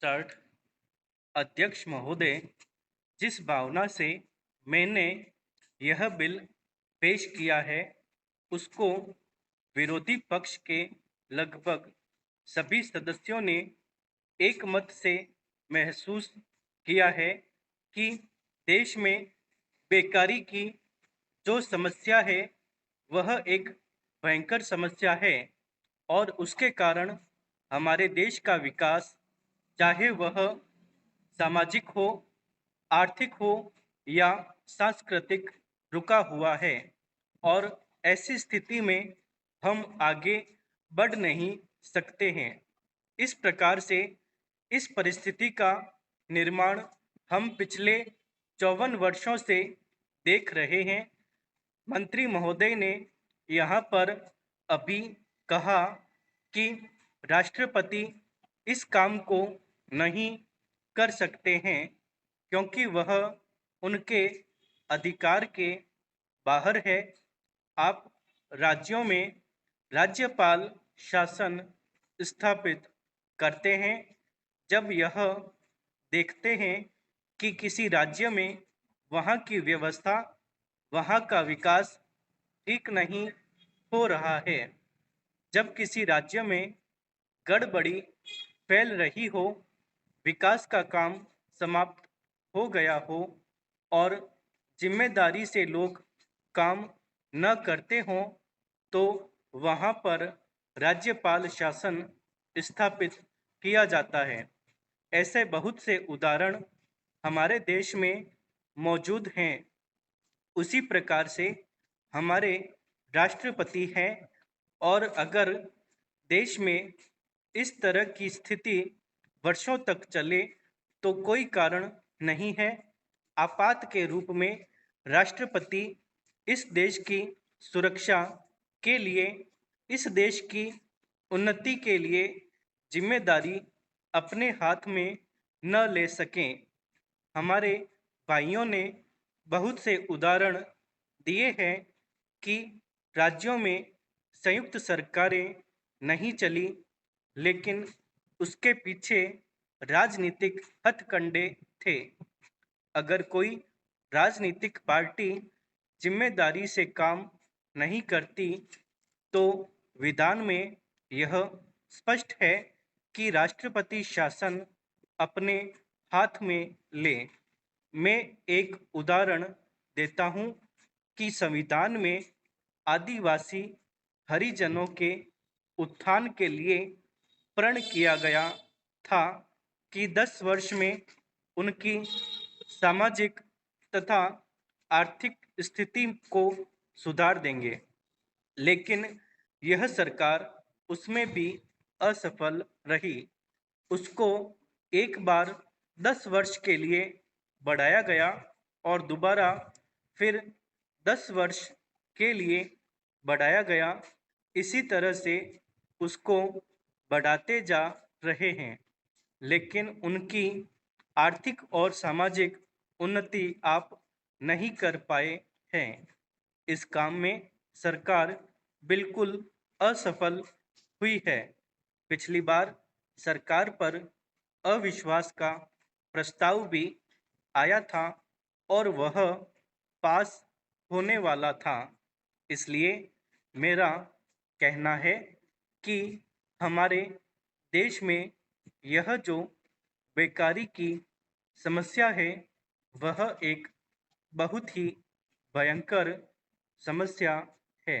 Start. अध्यक्ष महोदय, जिस भावना से मैंने यह बिल पेश किया है उसको विरोधी पक्ष के लगभग सभी सदस्यों ने एक मत से महसूस किया है कि देश में बेकारी की जो समस्या है वह एक भयंकर समस्या है और उसके कारण हमारे देश का विकास, चाहे वह सामाजिक हो, आर्थिक हो या सांस्कृतिक, रुका हुआ है और ऐसी स्थिति में हम आगे बढ़ नहीं सकते हैं। इस प्रकार से इस परिस्थिति का निर्माण हम पिछले 54 वर्षों से देख रहे हैं। मंत्री महोदय ने यहाँ पर अभी कहा कि राष्ट्रपति इस काम को नहीं कर सकते हैं क्योंकि वह उनके अधिकार के बाहर है। आप राज्यों में राज्यपाल शासन स्थापित करते हैं जब यह देखते हैं कि किसी राज्य में वहाँ की व्यवस्था, वहाँ का विकास ठीक नहीं हो रहा है। जब किसी राज्य में गड़बड़ी फैल रही हो, विकास का काम समाप्त हो गया हो और जिम्मेदारी से लोग काम न करते हों, तो वहाँ पर राज्यपाल शासन स्थापित किया जाता है। ऐसे बहुत से उदाहरण हमारे देश में मौजूद हैं। उसी प्रकार से हमारे राष्ट्रपति हैं और अगर देश में इस तरह की स्थिति वर्षों तक चले तो कोई कारण नहीं है। आपात के रूप में राष्ट्रपति इस देश की सुरक्षा के लिए, इस देश की उन्नति के लिए जिम्मेदारी अपने हाथ में न ले सकें। हमारे भाइयों ने बहुत से उदाहरण दिए हैं कि राज्यों में संयुक्त सरकारें नहीं चली, लेकिन उसके पीछे राजनीतिक हथकंडे थे। अगर कोई राजनीतिक पार्टी जिम्मेदारी से काम नहीं करती तो विधान में यह स्पष्ट है कि राष्ट्रपति शासन अपने हाथ में ले। मैं एक उदाहरण देता हूँ कि संविधान में आदिवासी हरिजनों के उत्थान के लिए प्रण किया गया था कि 10 वर्ष में उनकी सामाजिक तथा आर्थिक स्थिति को सुधार देंगे, लेकिन यह सरकार उसमें भी असफल रही। उसको एक बार 10 वर्ष के लिए बढ़ाया गया और दोबारा फिर 10 वर्ष के लिए बढ़ाया गया। इसी तरह से उसको बढ़ाते जा रहे हैं, लेकिन उनकी आर्थिक और सामाजिक उन्नति आप नहीं कर पाए हैं। इस काम में सरकार बिल्कुल असफल हुई है। पिछली बार सरकार पर अविश्वास का प्रस्ताव भी आया था और वह पास होने वाला था। इसलिए मेरा कहना है कि हमारे देश में यह जो बेकारी की समस्या है वह एक बहुत ही भयंकर समस्या है।